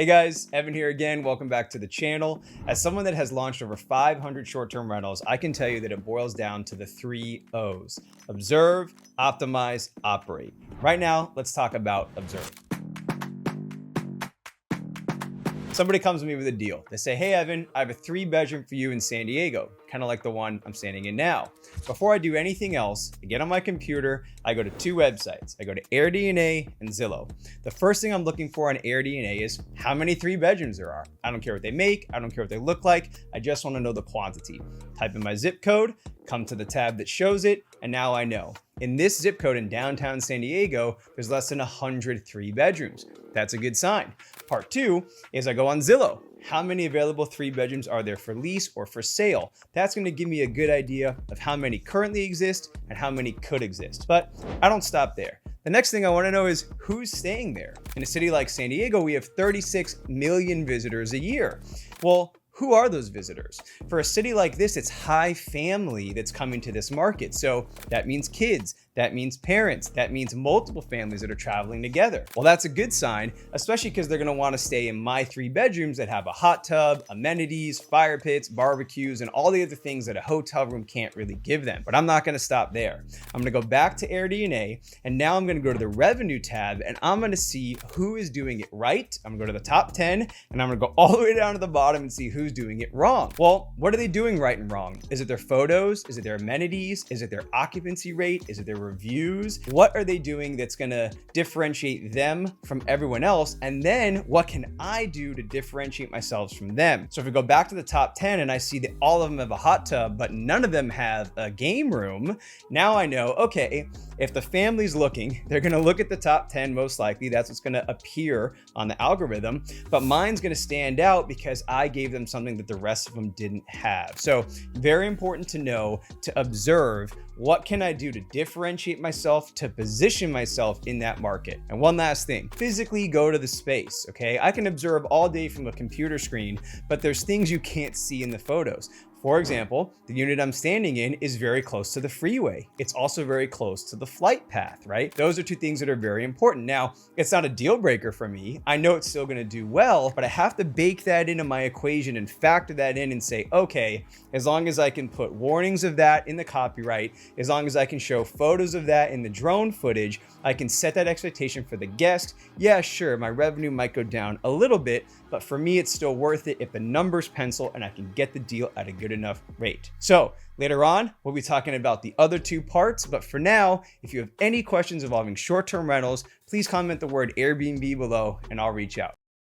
Hey guys, Evan here again. Welcome back to the channel. As someone that has launched over 500 short-term rentals, I can tell you that it boils down to the 3 O's: observe, optimize, operate. Right now, let's talk about observe. Somebody comes to me with a deal. They say, hey Evan, I have a 3-bedroom for you in San Diego, kind of like the one I'm standing in now. Before I do anything else, I get on my computer, I go to 2 websites. I go to Airbnb and Zillow. The first thing I'm looking for on Airbnb is how many 3 bedrooms there are. I don't care what they make, I don't care what they look like, I just want to know the quantity. Type in my zip code, come to the tab that shows it, and now I know. In this zip code in downtown San Diego, there's less than 100 3-bedrooms. That's a good sign. Part 2 is I go on Zillow. How many available 3-bedrooms are there for lease or for sale? That's going to give me a good idea of how many currently exist and how many could exist. But I don't stop there. The next thing I want to know is who's staying there. In a city like San Diego, we have 36 million visitors a year. Well, who are those visitors? For a city like this, it's high family that's coming to this market. So that means kids, that means parents, that means multiple families that are traveling together. Well, that's a good sign, especially because they're gonna wanna stay in my 3 bedrooms that have a hot tub, amenities, fire pits, barbecues, and all the other things that a hotel room can't really give them. But I'm not gonna stop there. I'm gonna go back to Airbnb, and now I'm gonna go to the revenue tab, and I'm gonna see who is doing it right. I'm gonna go to the top 10, and I'm gonna go all the way down to the bottom and see who's doing it wrong. Well, what are they doing right and wrong? Is it their photos? Is it their amenities? Is it their occupancy rate? Is it their reviews? What are they doing that's gonna differentiate them from everyone else? And then what can I do to differentiate myself from them? So if we go back to the top 10 and I see that all of them have a hot tub, but none of them have a game room, now I know, okay, if the family's looking, they're gonna look at the top 10 most likely. That's what's gonna appear on the algorithm, but mine's gonna stand out because I gave them something that the rest of them didn't have. So very important to know, to observe, what can I do to differentiate myself, to position myself in that market? And one last thing, physically go to the space, okay? I can observe all day from a computer screen, but there's things you can't see in the photos. For example, the unit I'm standing in is very close to the freeway. It's also very close to the flight path, right? Those are 2 things that are very important. Now, it's not a deal breaker for me. I know it's still gonna do well, but I have to bake that into my equation and factor that in and say, okay, as long as I can put warnings of that in the copyright, as long as I can show photos of that in the drone footage, I can set that expectation for the guest. Yeah, sure, my revenue might go down a little bit, but for me, it's still worth it if the numbers pencil and I can get the deal at a good enough rate. So later on, we'll be talking about the other 2 parts, but for now, if you have any questions involving short-term rentals, please comment the word Airbnb below and I'll reach out.